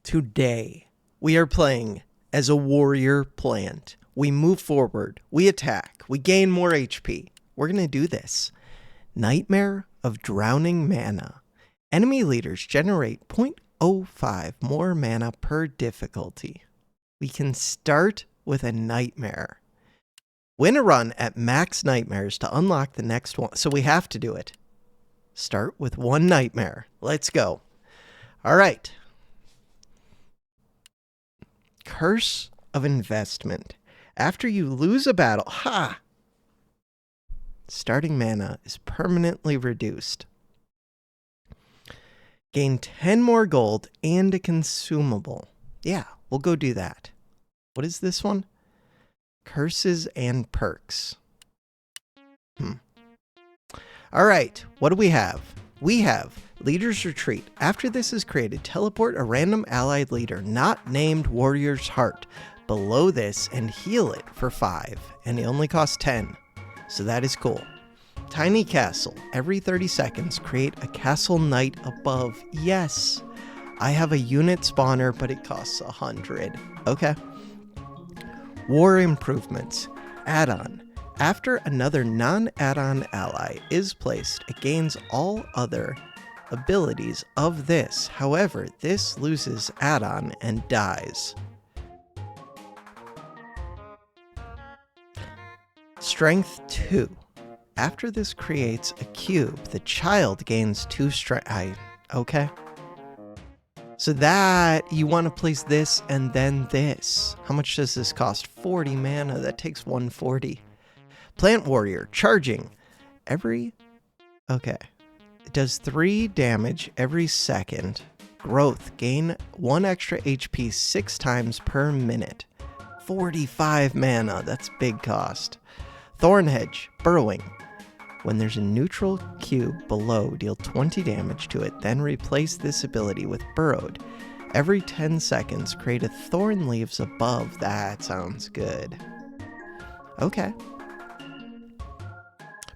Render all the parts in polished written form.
Today, we are playing as a warrior plant. We move forward, we attack, we gain more HP. We're going to do this. Nightmare of Drowning Mana. Enemy leaders generate 0.05 more mana per difficulty. We can start with a nightmare. Win a run at max nightmares to unlock the next one. So we have to do it. Start with one nightmare. Let's go. All right. Curse of Investment. After you lose a battle, starting mana is permanently reduced. Gain 10 more gold and a consumable. Yeah, we'll go do that. What is this one? Curses and perks. All right, what do we have? We have Leader's Retreat. After this is created, teleport a random allied leader not named Warrior's Heart below this and heal it for 5, and it only costs 10, so that is cool. Tiny Castle. Every 30 seconds, create a castle knight above. Yes, I have a unit spawner, but it costs 100. Okay. War Improvements. Add-on. After another non-add-on ally is placed, it gains all other abilities of this. However, this loses add-on and dies. Strength 2. After this creates a cube, the child gains 2 strength. Okay. So that, you want to place this and then this. How much does this cost? 40 mana. That takes 140. Plant Warrior. Charging. Okay. It does 3 damage every second. Growth. Gain 1 extra HP 6 times per minute. 45 mana. That's big cost. Thorn Hedge. Burrowing. When there's a neutral cube below, deal 20 damage to it, then replace this ability with Burrowed. Every 10 seconds, create a Thorn Leaves above. That sounds good. Okay.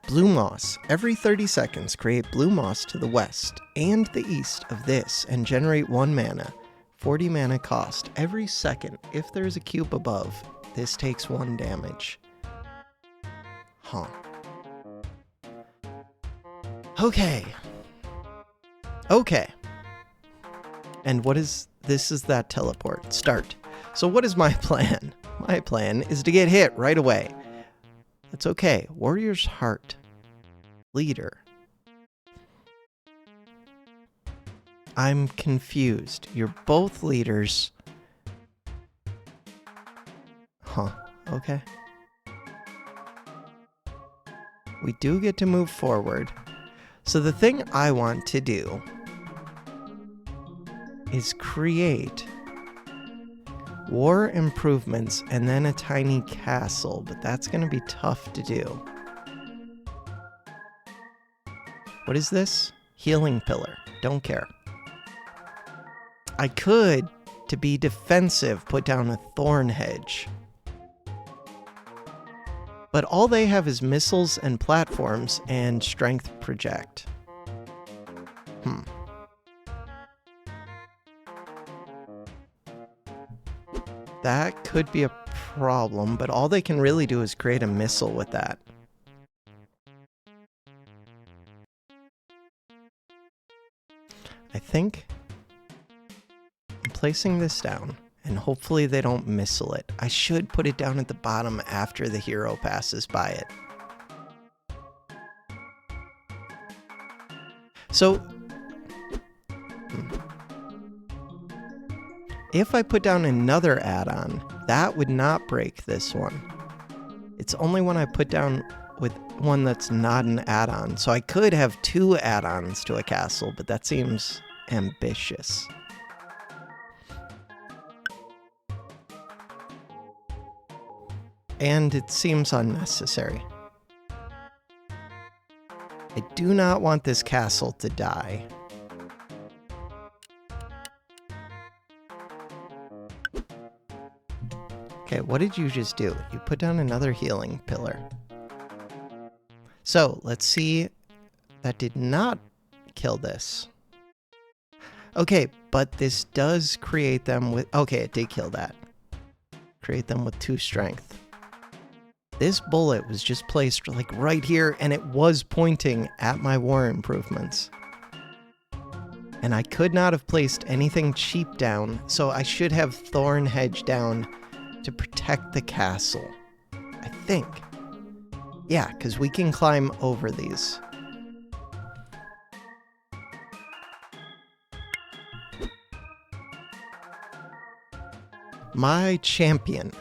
Blue Moss. Every 30 seconds, create blue moss to the west and the east of this and generate 1 mana. 40 mana cost. Every second, if there's a cube above, this takes 1 damage. Okay. And what is this? Is that teleport. Start. So what is my plan? My plan is to get hit right away. That's okay. Warrior's Heart. Leader. I'm confused. You're both leaders. Okay. We do get to move forward. So the thing I want to do is create war improvements and then a tiny castle, but that's going to be tough to do. What is this? Healing Pillar. Don't care. I could, to be defensive, put down a Thorn Hedge. But all they have is missiles and platforms and strength project. That could be a problem, but all they can really do is create a missile with that. I think I'm placing this down. And hopefully they don't missile it. I should put it down at the bottom after the hero passes by it. So, if I put down another add-on, that would not break this one. It's only when I put down with one that's not an add-on. So I could have 2 add-ons to a castle, but that seems ambitious. And it seems unnecessary. I do not want this castle to die. Okay, what did you just do? You put down another healing pillar. So, let's see. That did not kill this. Okay, but this does create them with... Okay, it did kill that. Create them with 2 strength. This bullet was just placed like right here, and it was pointing at my war improvements. And I could not have placed anything cheap down, so I should have Thorn Hedge down to protect the castle. I think. Yeah, because we can climb over these. My champion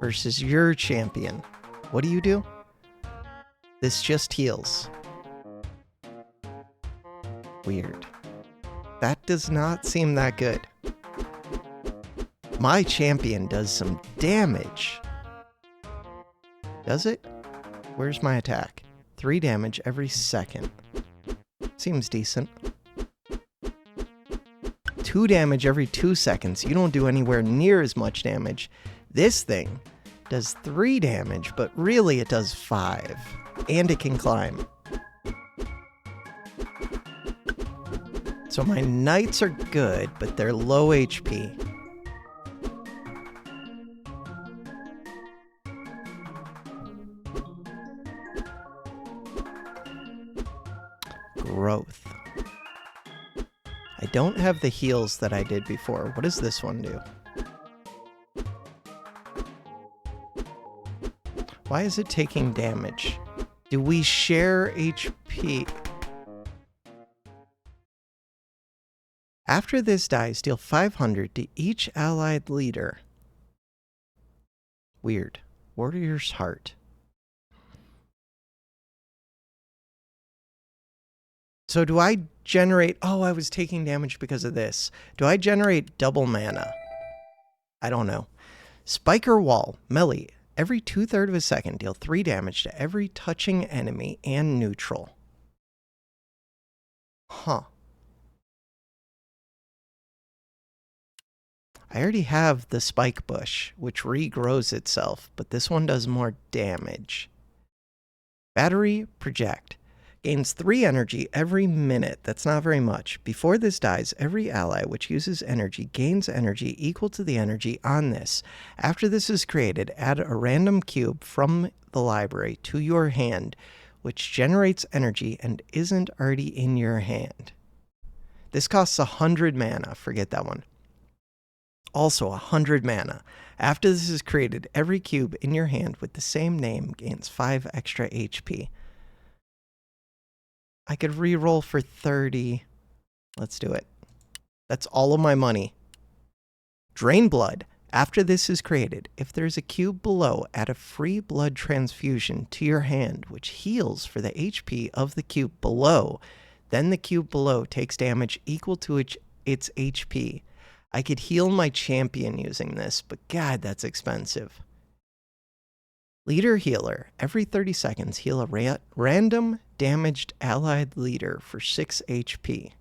versus your champion. What do you do? This just heals. Weird. That does not seem that good. My champion does some damage. Does it? Where's my attack? 3 damage every second. Seems decent. 2 damage every 2 seconds. You don't do anywhere near as much damage. This thing does 3 damage, but really it does 5. And it can climb. So my knights are good, but they're low HP. Growth. I don't have the heals that I did before. What does this one do? Why is it taking damage? Do we share HP? After this dies, deal 500 to each allied leader. Weird. Warrior's Heart. So do I generate... Oh, I was taking damage because of this. Do I generate double mana? I don't know. Spiker Wall. Melee. Every 2/3 of a second, deal 3 damage to every touching enemy and neutral. Huh. I already have the Spike Bush, which regrows itself, but this one does more damage. Battery Project. Gains 3 energy every minute. That's not very much. Before this dies, every ally which uses energy gains energy equal to the energy on this. After this is created, add a random cube from the library to your hand, which generates energy and isn't already in your hand. This costs 100 mana. Forget that one. Also 100 mana. After this is created, every cube in your hand with the same name gains 5 extra HP. I could re-roll for 30. Let's do it. That's all of my money. Drain Blood. After this is created, if there's a cube below, add a free blood transfusion to your hand, which heals for the HP of the cube below. Then the cube below takes damage equal to its HP. I could heal my champion using this, but God, that's expensive. Leader Healer. Every 30 seconds, heal a random damaged allied leader for 6 HP.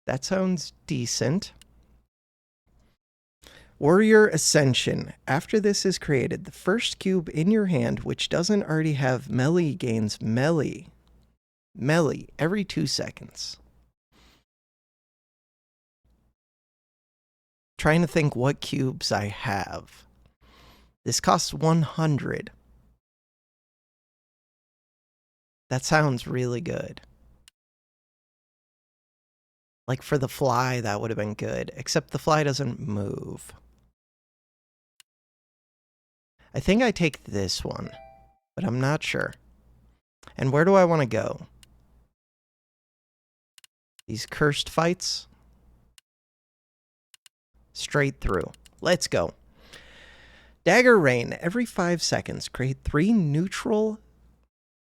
That sounds decent. Warrior Ascension. After this is created, the first cube in your hand, which doesn't already have melee, gains melee. Melee every 2 seconds. Trying to think what cubes I have. This costs 100. That sounds really good. Like for the fly, that would have been good, except the fly doesn't move. I think I take this one, but I'm not sure. And where do I want to go? These cursed fights? Straight through. Let's go. Dagger Rain. Every 5 seconds, create 3 neutral,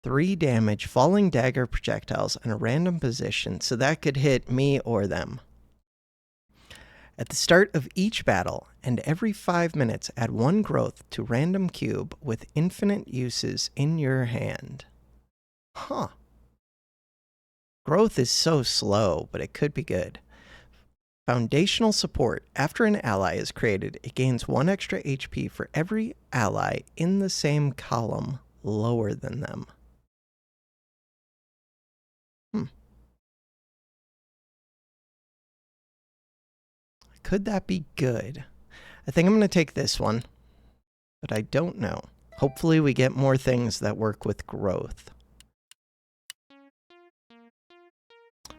3 damage falling dagger projectiles in a random position, so that could hit me or them. At the start of each battle, and every 5 minutes, add 1 growth to random cube with infinite uses in your hand. Huh. Growth is so slow, but it could be good. Foundational support. After an ally is created, it gains 1 extra HP for every ally in the same column lower than them. Could that be good? I think I'm going to take this one, but I don't know. Hopefully we get more things that work with growth.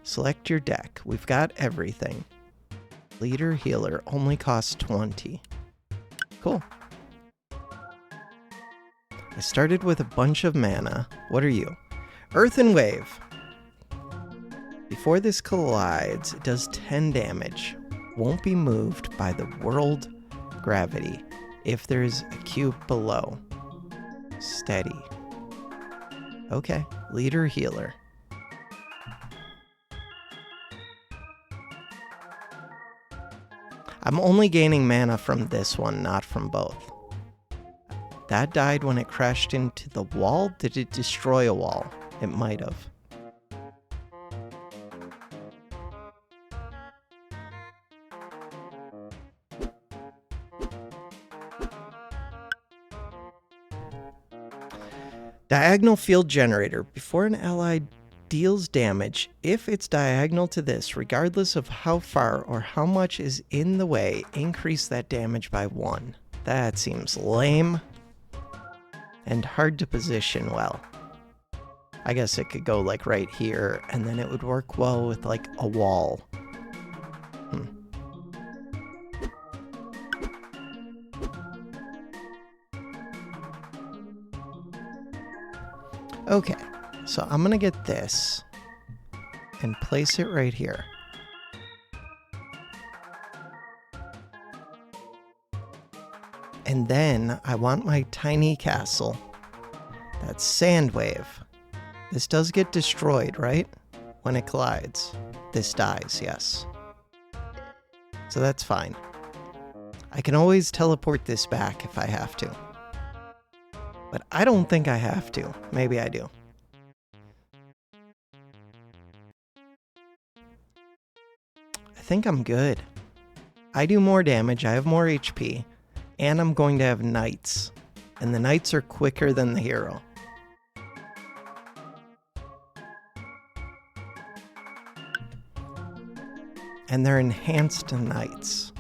Select your deck. We've got everything. Leader healer only costs 20. Cool. I started with a bunch of mana. What are you? Earth and Wave. Before this collides, it does 10 damage. Won't be moved by the world gravity if there's a cube below. Steady. Okay, leader healer. I'm only gaining mana from this one, not from both. That died when it crashed into the wall? Did it destroy a wall? It might have. Diagonal Field Generator. Before an ally deals damage, if it's diagonal to this, regardless of how far or how much is in the way, increase that damage by 1. That seems lame and hard to position well. I guess it could go like right here, and then it would work well with like a wall. Okay, so I'm gonna get this and place it right here. And then I want my tiny castle. That's Sand Wave. This does get destroyed, right? When it collides. This dies, yes. So that's fine. I can always teleport this back if I have to. But I don't think I have to. Maybe I do. I think I'm good. I do more damage, I have more HP, and I'm going to have knights. And the knights are quicker than the hero. And they're enhanced knights.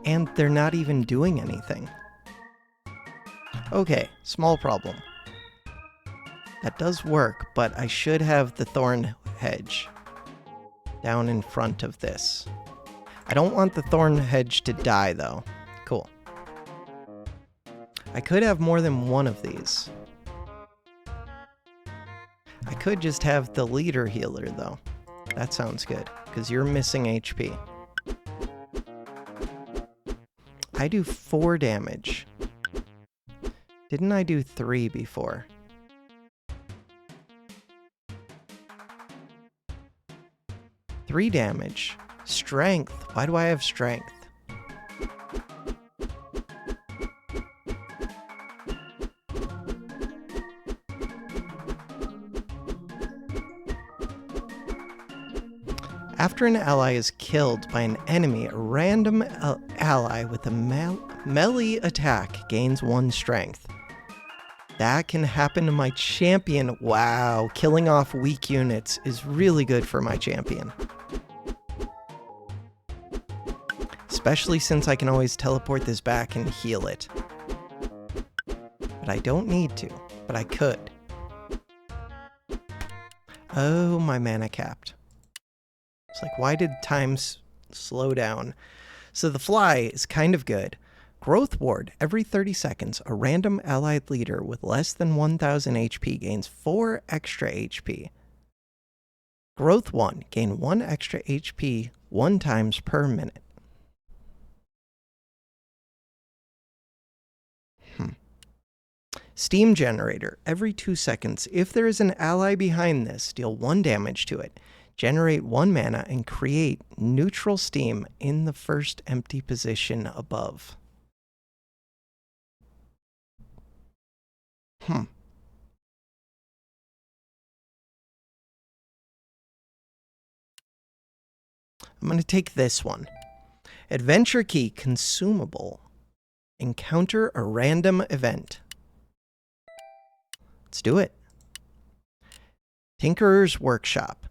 And they're not even doing anything. Okay, small problem. That does work, but I should have the thorn hedge down in front of this. I don't want the thorn hedge to die, though. Cool. I could have more than one of these. I could just have the leader healer, though. That sounds good, because you're missing HP. I do 4 damage. Didn't I do 3 before? Three damage. Strength. Why do I have strength? After an ally is killed by an enemy, a random ally with a melee attack gains 1 strength. That can happen to my champion. Wow, killing off weak units is really good for my champion. Especially since I can always teleport this back and heal it. But I don't need to, but I could. Oh, my mana capped. It's like, why did time slow down? So the fly is kind of good. Growth Ward. Every 30 seconds, a random allied leader with less than 1000 HP gains 4 extra HP. Growth 1. Gain 1 extra HP 1 times per minute. Steam Generator. Every 2 seconds, if there is an ally behind this, deal 1 damage to it. Generate 1 mana and create neutral steam in the first empty position above. I'm going to take this one. Adventure Key consumable. Encounter a random event. Let's do it. Tinkerer's Workshop.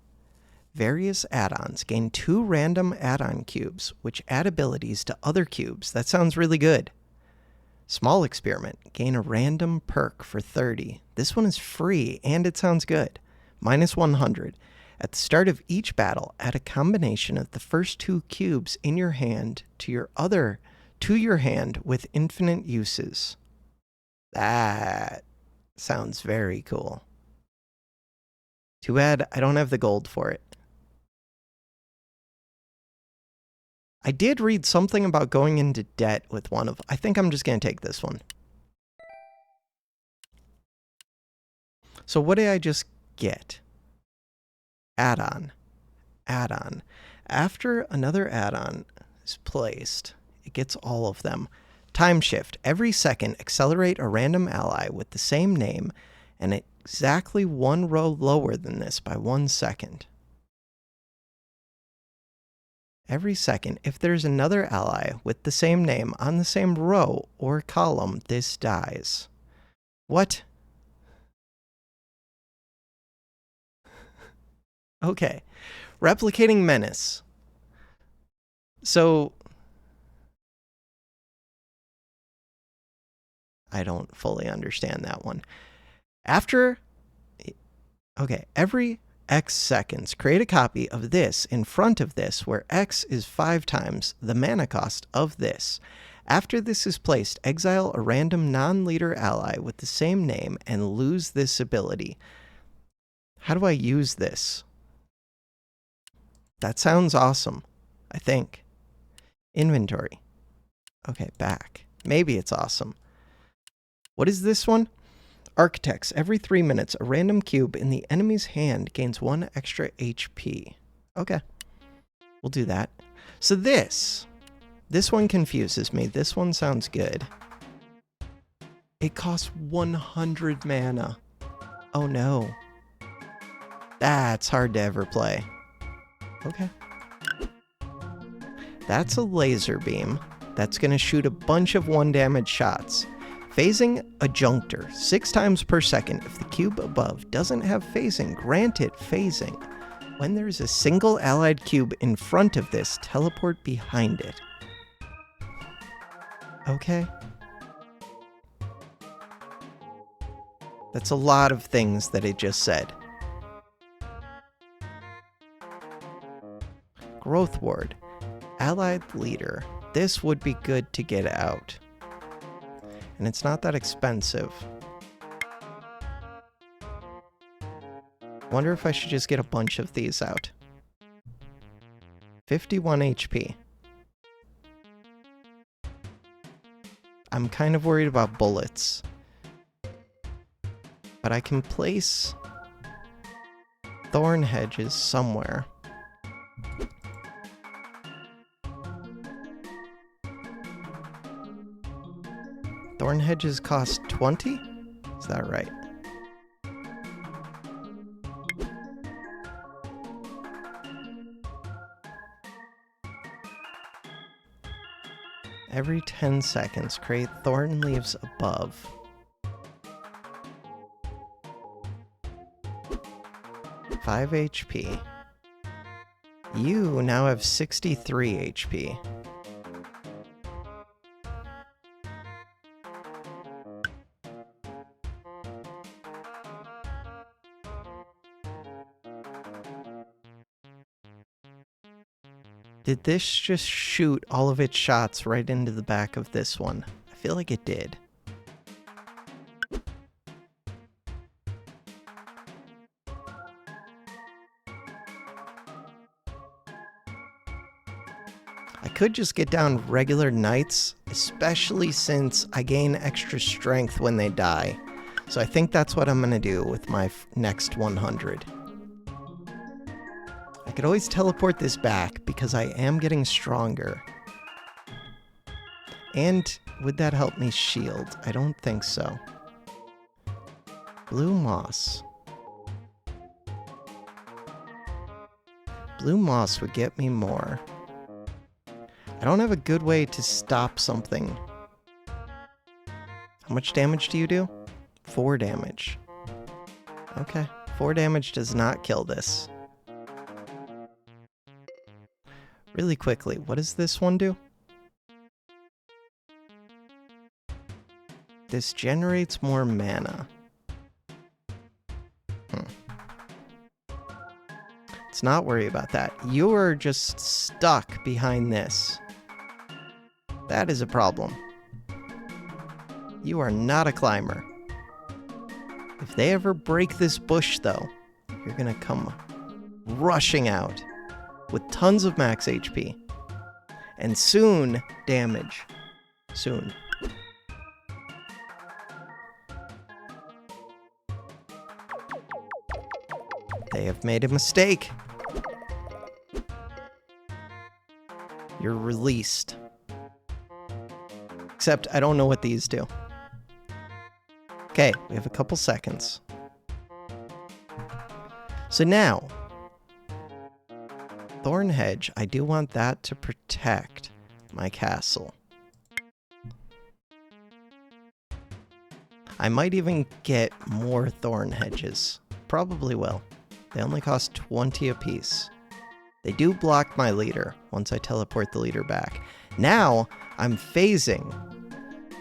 Various add-ons. Gain 2 random add-on cubes, which add abilities to other cubes. That sounds really good. Small Experiment. Gain a random perk for 30. This one is free, and it sounds good. Minus 100. At the start of each battle, add a combination of the first 2 cubes in your hand to your hand with infinite uses. That sounds very cool. Too bad I don't have the gold for it. I did read something about going into debt with one of... I think I'm just going to take this one. So what did I just get? Add-on. Add-on. After another add-on is placed, it gets all of them. Time Shift. Every second, accelerate a random ally with the same name and exactly 1 row lower than this by 1 second. Every second, if there's another ally with the same name on the same row or column, this dies. What? Okay. Replicating Menace. So, I don't fully understand that one. Every X seconds, create a copy of this in front of this, where X is 5 times the mana cost of this. After this is placed, exile a random non-leader ally with the same name and lose this ability. How do I use this? That sounds awesome, I think. Inventory. Okay, back. Maybe it's awesome. What is this one? Architects. Every 3 minutes, a random cube in the enemy's hand gains 1 extra HP. Okay. We'll do that. So this one confuses me. This one sounds good. It costs 100 mana. Oh no. That's hard to ever play. Okay. That's a laser beam. That's going to shoot a bunch of 1 damage shots. Phasing Adjunctor. 6 times per second. If the cube above doesn't have phasing, grant it phasing. When there's a single allied cube in front of this, teleport behind it. Okay. That's a lot of things that it just said. Growth Ward. Allied Leader. This would be good to get out. And it's not that expensive. Wonder if I should just get a bunch of these out. 51 HP. I'm kind of worried about bullets. But I can place thorn hedges somewhere. Thorn hedges cost 20? Is that right? Every 10 seconds, create thorn leaves above. Five HP. You now have 63 HP. Did this just shoot all of its shots right into the back of this one? I feel like it did. I could just get down regular knights, especially since I gain extra strength when they die. So I think that's what I'm going to do with my next 100. I could always teleport this back because I am getting stronger. And would that help me shield? I don't think so. Blue moss. Blue moss would get me more. I don't have a good way to stop something. How much damage do you do? 4 damage. Okay, 4 damage does not kill this. Really quickly, what does this one do? This generates more mana. Let's not worry about that. You are just stuck behind this. That is a problem. You are not a climber. If they ever break this bush, though, you're gonna come rushing out with tons of max HP. And soon, damage. Soon. They have made a mistake. You're released. Except I don't know what these do. Okay, we have a couple seconds. So now, Thorn Hedge, I do want that to protect my castle. I might even get more Thorn Hedges. Probably will. They only cost 20 apiece. They do block my leader once I teleport the leader back. Now, I'm phasing.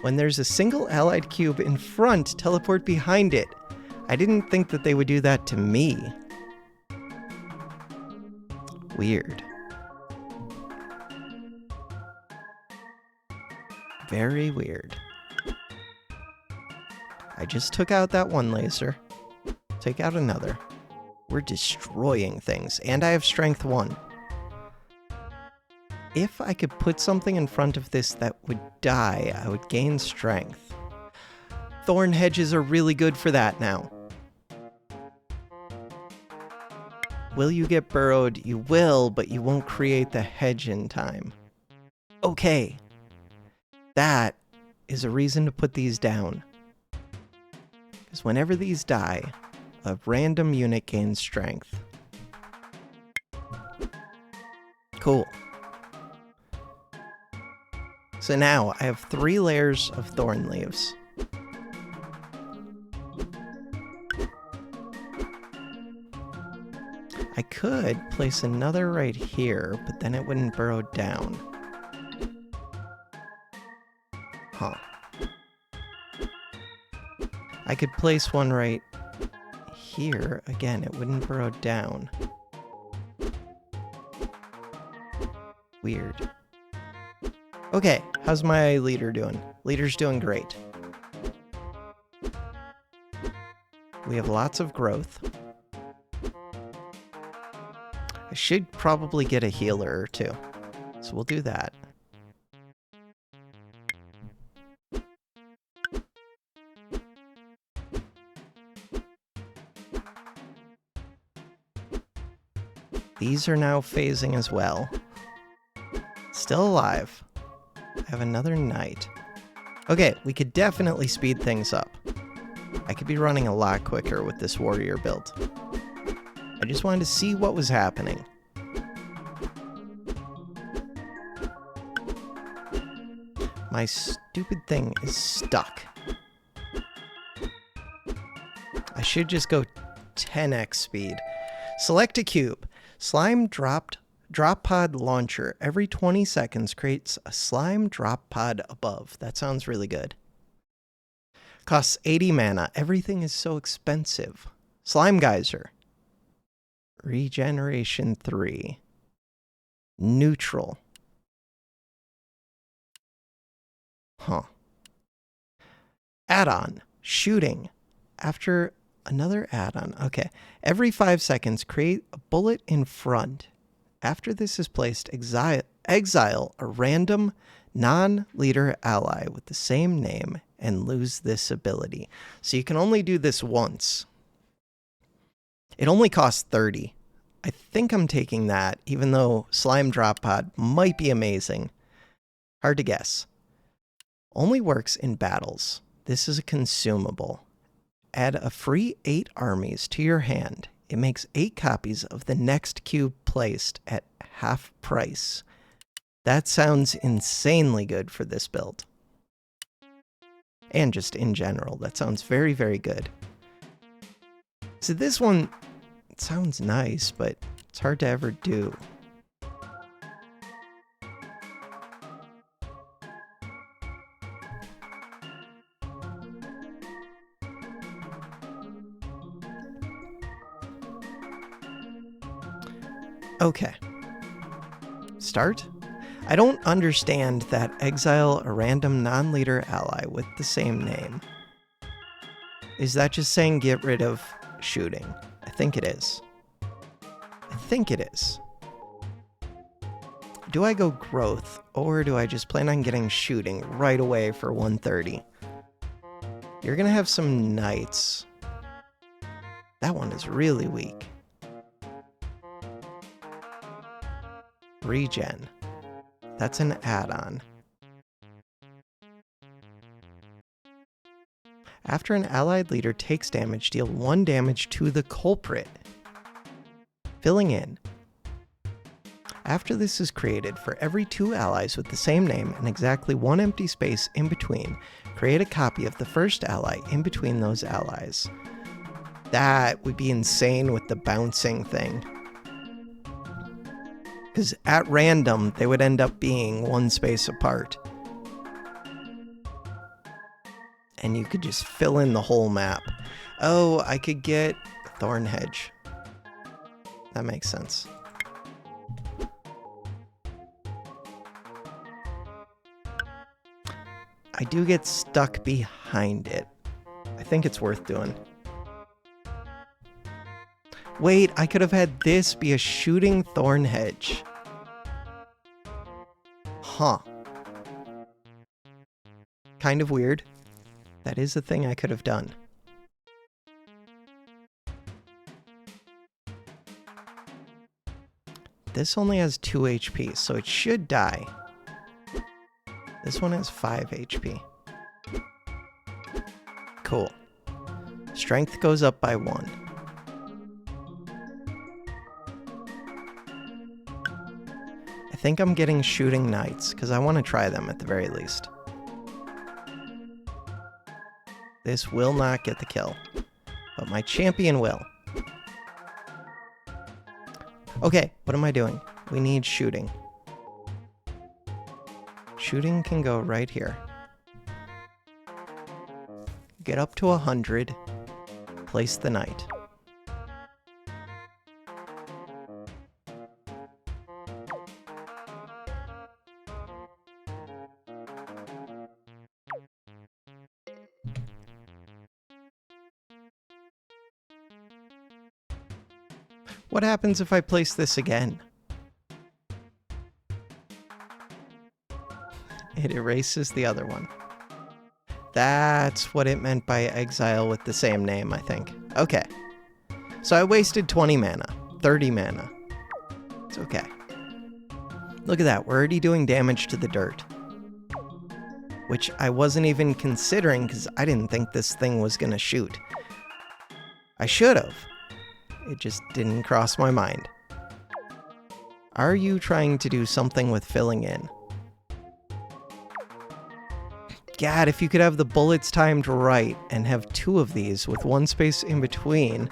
When there's a single allied cube in front, teleport behind it. I didn't think that they would do that to me. Weird. Very weird. I just took out that one laser. Take out another. We're destroying things, and I have strength 1. If I could put something in front of this that would die, I would gain strength. Thorn hedges are really good for that now. Will you get burrowed? You will, but you won't create the hedge in time. Okay. That is a reason to put these down. Because whenever these die, a random unit gains strength. Cool. So now I have 3 layers of thorn leaves. I could place another right here, but then it wouldn't burrow down. Huh. I could place one right here. Again, it wouldn't burrow down. Weird. Okay, how's my leader doing? Leader's doing great. We have lots of growth. I should probably get a healer or 2. So we'll do that. These are now phasing as well. Still alive. I have another knight. Okay, we could definitely speed things up. I could be running a lot quicker with this warrior build. I just wanted to see what was happening. My stupid thing is stuck. I should just go 10x speed. Select a cube. Slime drop pod launcher. Every 20 seconds creates a slime drop pod above. That sounds really good. Costs 80 mana. Everything is so expensive. Slime geyser. Regeneration 3. Neutral. Huh. Add-on. Shooting. After another add-on. Okay. Every 5 seconds, create a bullet in front. After this is placed, exile a random non-leader ally with the same name and lose this ability. So you can only do this once. It only costs 30. I think I'm taking that, even though Slime Drop Pod might be amazing. Hard to guess. Only works in battles. This is a consumable. Add a free 8 armies to your hand. It makes 8 copies of the next cube placed at half price. That sounds insanely good for this build. And just in general, that sounds very, very good. So this one sounds nice, but it's hard to ever do. Okay. Start? I don't understand that exile a random non-leader ally with the same name. Is that just saying get rid of shooting? I think it is. Do I go growth, or do I just plan on getting shooting right away for 130? You're gonna have some knights. That one is really weak. Regen. That's an add-on. After an allied leader takes damage, deal 1 damage to the culprit. Filling in. After this is created, for every 2 allies with the same name and exactly 1 empty space in between, create a copy of the first ally in between those allies. That would be insane with the bouncing thing. Because at random, they would end up being 1 space apart. And you could just fill in the whole map. Oh, I could get Thorn Hedge. That makes sense. I do get stuck behind it. I think it's worth doing. Wait, I could have had this be a shooting Thorn Hedge. Huh. Kind of weird. That is a thing I could have done. This only has 2 HP, so it should die. This one has 5 HP. Cool. Strength goes up by 1. I think I'm getting shooting knights, because I want to try them at the very least. This will not get the kill, but my champion will. Okay, what am I doing? We need shooting. Shooting can go right here. Get up to 100. Place the knight. What happens if I place this again? It erases the other one. That's what it meant by exile with the same name, I think. Okay. So I wasted 20 mana, 30 mana. It's okay. Look at that, we're already doing damage to the dirt. Which I wasn't even considering because I didn't think this thing was gonna shoot. I should have. It just didn't cross my mind. Are you trying to do something with filling in? God, if you could have the bullets timed right and have 2 of these with 1 space in between,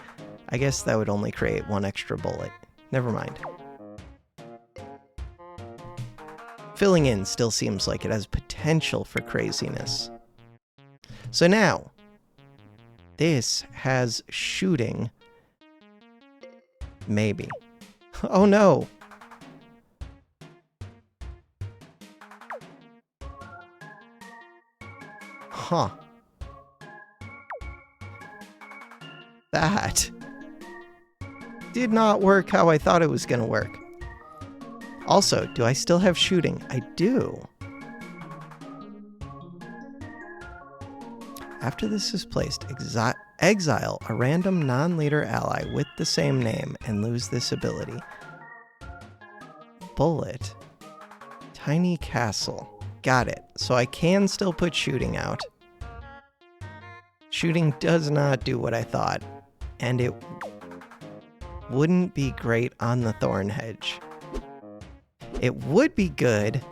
I guess that would only create 1 extra bullet. Never mind. Filling in still seems like it has potential for craziness. So now, this has shooting. Maybe. Oh no! Huh. That did not work how I thought it was gonna work. Also, do I still have shooting? I do. After this is placed, exile a random non-leader ally with the same name and lose this ability. Bullet. Tiny castle. Got it. So I can still put shooting out. Shooting does not do what I thought, and it wouldn't be great on the Thorn Hedge. It would be good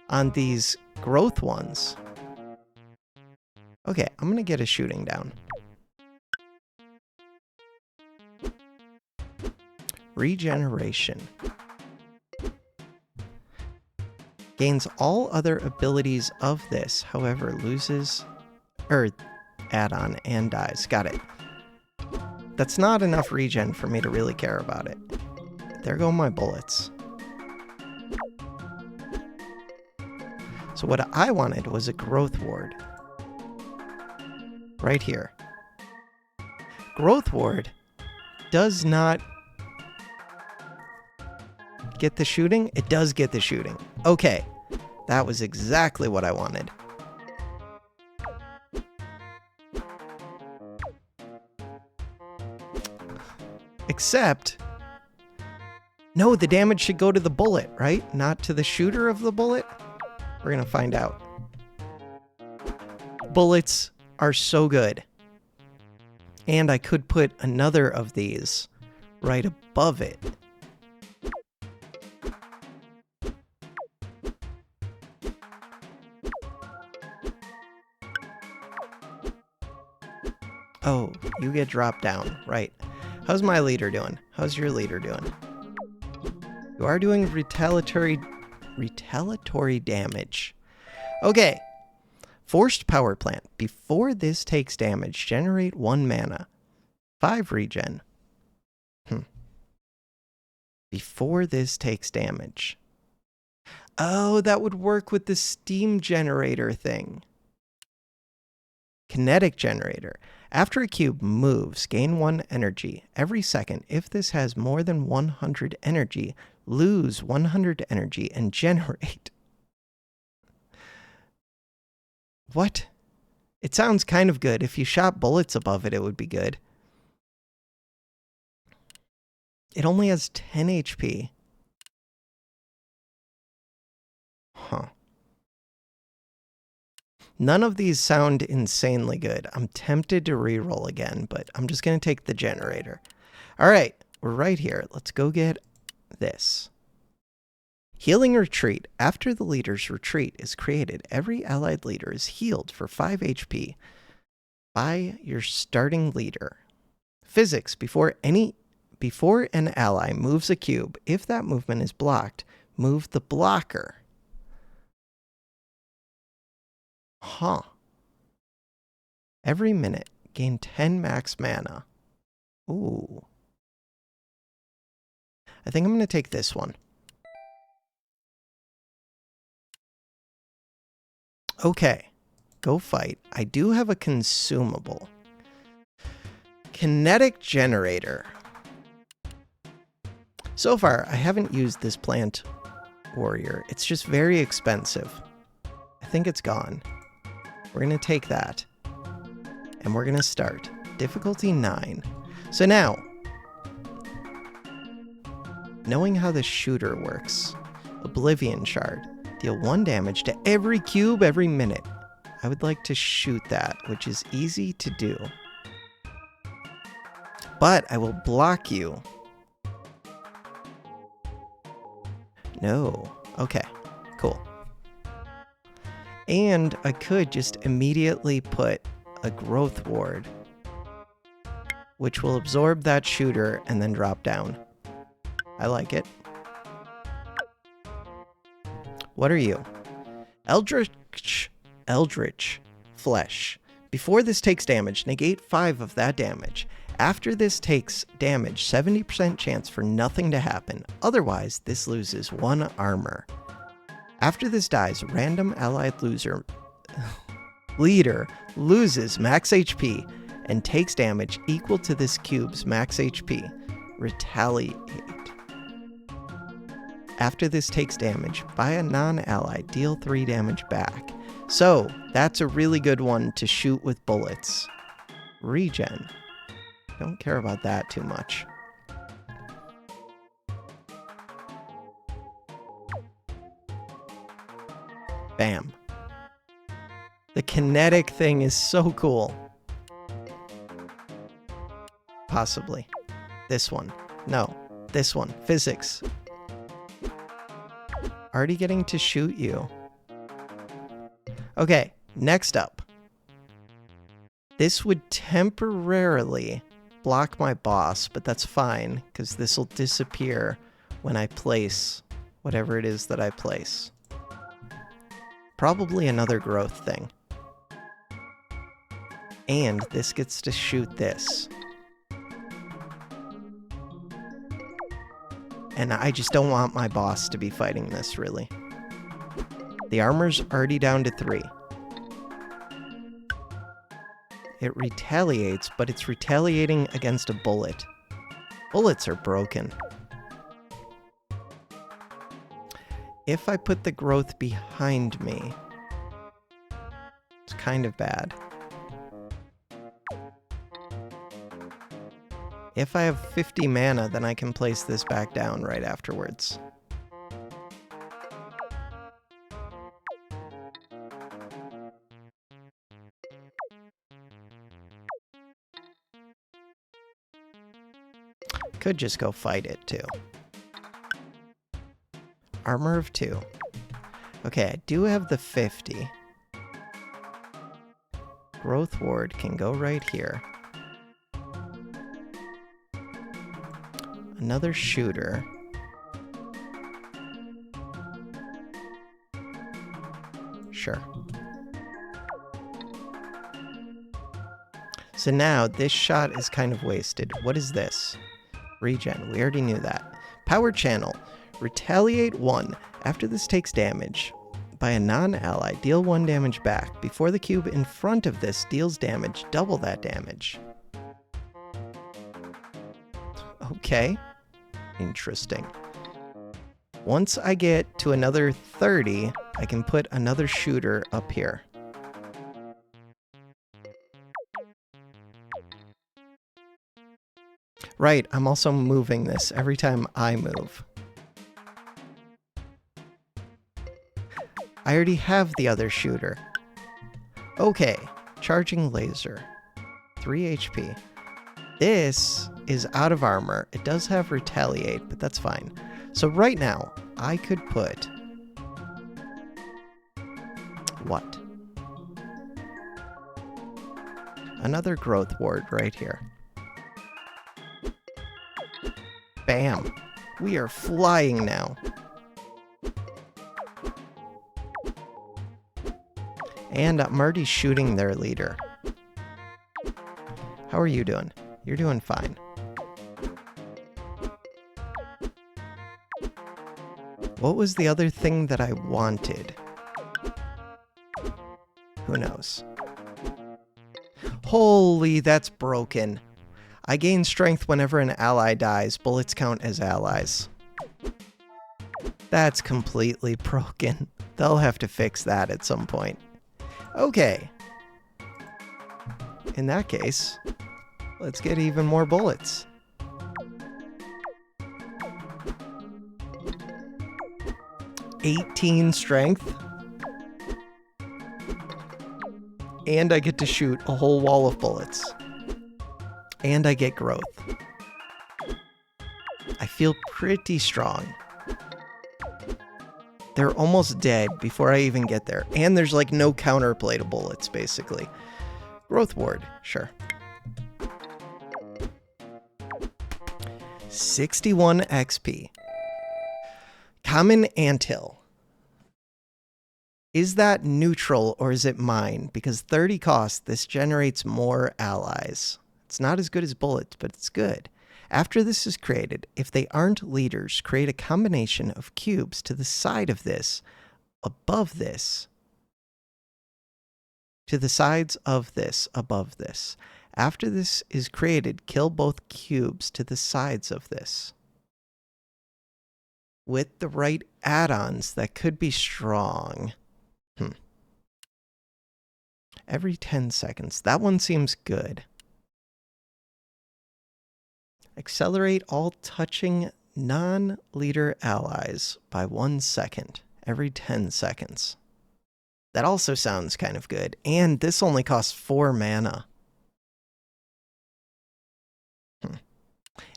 on these growth ones. Okay, I'm gonna get a shooting down. Regeneration. Gains all other abilities of this, however, loses Earth add-on and dies. Got it. That's not enough regen for me to really care about it. There go my bullets. So what I wanted was a growth ward. Right here. Growth ward does not get the shooting? It does get the shooting. Okay. That was exactly what I wanted. Except, no, the damage should go to the bullet, right? Not to the shooter of the bullet? We're gonna find out. Bullets are so good. And I could put another of these right above it. Oh, you get dropped down, right. How's my leader doing? How's your leader doing? You are doing retaliatory damage. Okay. Forced power plant. Before this takes damage, generate 1 mana. 5 regen. Before this takes damage. Oh, that would work with the steam generator thing. Kinetic generator. After a cube moves, gain 1 energy. Every second, if this has more than 100 energy, lose 100 energy and generate. What? It sounds kind of good. If you shot bullets above it, it would be good. It only has 10 HP. Huh. None of these sound insanely good. I'm tempted to reroll again, but I'm just going to take the generator. All right, we're right here. Let's go get this. Healing retreat. After the leader's retreat is created, every allied leader is healed for 5 HP by your starting leader. Physics. Before an ally moves a cube, if that movement is blocked, move the blocker. Huh. Every minute, gain 10 max mana. Ooh. I think I'm going to take this one. Okay. Go fight. I do have a consumable. Kinetic generator. So far, I haven't used this plant warrior. It's just very expensive. I think it's gone. We're going to take that. And we're going to start. Difficulty 9. So now, knowing how the shooter works, Oblivion Shard. Deal 1 damage to every cube every minute. I would like to shoot that, which is easy to do. But I will block you. No. Okay. Cool. And I could just immediately put a growth ward, which will absorb that shooter and then drop down. I like it. What are you? Eldritch Flesh. Before this takes damage, negate 5 of that damage. After this takes damage, 70% chance for nothing to happen. Otherwise, this loses 1 armor. After this dies, random allied leader loses max HP and takes damage equal to this cube's max HP. Retaliate. After this takes damage, by a non-ally, deal 3 damage back. So, that's a really good one to shoot with bullets. Regen. Don't care about that too much. Bam. The kinetic thing is so cool. Possibly. This one. No. This one. Physics. Already getting to shoot you. Okay, next up. This would temporarily block my boss, but that's fine, because this will disappear when I place whatever it is that I place. Probably another growth thing. And this gets to shoot this. And I just don't want my boss to be fighting this, really. The armor's already down to 3. It retaliates, but it's retaliating against a bullet. Bullets are broken. If I put the growth behind me, it's kind of bad. If I have 50 mana, then I can place this back down right afterwards. Could just go fight it, too. Armor of 2. Okay, I do have the 50. Growth Ward can go right here. Another shooter. Sure. So now, this shot is kind of wasted. What is this? Regen. We already knew that. Power Channel. Retaliate 1. After this takes damage by a non-ally, deal 1 damage back. Before the cube in front of this deals damage, double that damage. Okay. Interesting. Once I get to another 30, I can put another shooter up here. Right, I'm also moving this every time I move. I already have the other shooter. Okay, charging laser. 3 HP. This is out of armor. It does have retaliate, but that's fine. So right now, I could put... what? Another growth ward right here. Bam! We are flying now. And I'm already shooting their leader. How are you doing? You're doing fine. What was the other thing that I wanted? Who knows? Holy, that's broken. I gain strength whenever an ally dies. Bullets count as allies. That's completely broken. They'll have to fix that at some point. Okay. In that case, let's get even more bullets. $18 strength. And I get to shoot a whole wall of bullets. And I get growth. I feel pretty strong. They're almost dead before I even get there. And there's like no counterplay to bullets, basically. Growth ward, sure. 61 XP. Common anthill. Is that neutral or is it mine? Because 30 cost, this generates more allies. It's not as good as bullets, but it's good. After this is created, if they aren't leaders, create a combination of cubes to the side of this, above this, to the sides of this, above this. After this is created, kill both cubes to the sides of this. With the right add-ons, that could be strong. Every 10 seconds. That one seems good. Accelerate all touching non-leader allies by 1 second. Every 10 seconds. That also sounds kind of good. And this only costs 4 mana.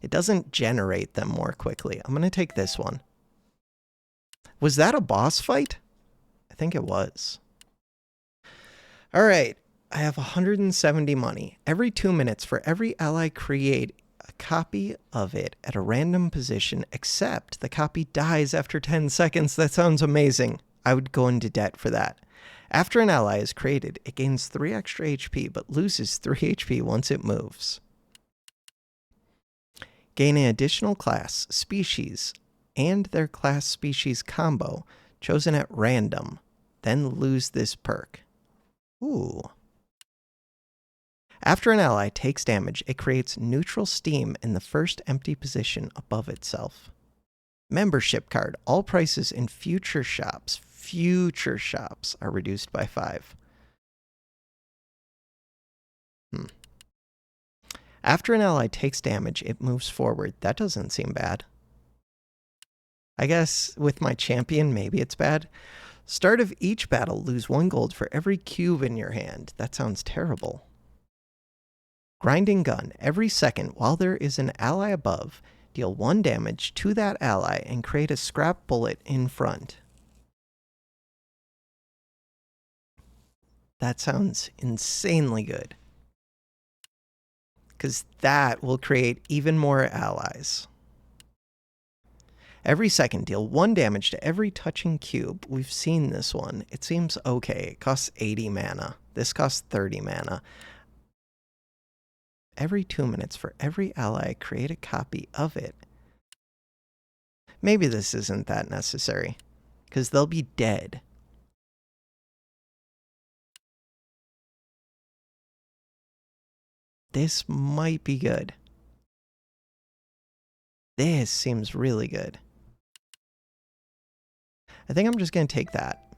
It doesn't generate them more quickly. I'm going to take this one. Was that a boss fight? I think it was. All right. I have 170 money. Every 2 minutes, for every ally, create a copy of it at a random position, except the copy dies after 10 seconds. That sounds amazing. I would go into debt for that. After an ally is created, it gains 3 extra HP, but loses 3 HP once it moves. Gain an additional class, species, and their class species combo, chosen at random. Then lose this perk. Ooh. After an ally takes damage, it creates neutral steam in the first empty position above itself. Membership card. All prices in future shops are reduced by 5. After an ally takes damage, it moves forward. That doesn't seem bad. I guess with my champion, maybe it's bad. Start of each battle, lose 1 gold for every cube in your hand. That sounds terrible. Grinding gun. Every second, while there is an ally above, deal 1 damage to that ally and create a scrap bullet in front. That sounds insanely good, because that will create even more allies. Every second, deal 1 damage to every touching cube. We've seen this one. It seems okay. It costs 80 mana. This costs 30 mana. Every 2 minutes, for every ally, create a copy of it. Maybe this isn't that necessary, because they'll be dead. This might be good. This seems really good. I think I'm just going to take that.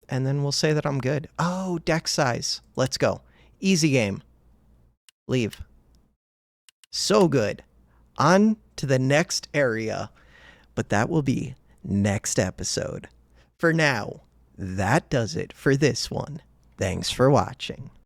And then we'll say that I'm good. Oh, deck size. Let's go. Easy game. Leave. So good. On to the next area. But that will be next episode. For now, that does it for this one. Thanks for watching.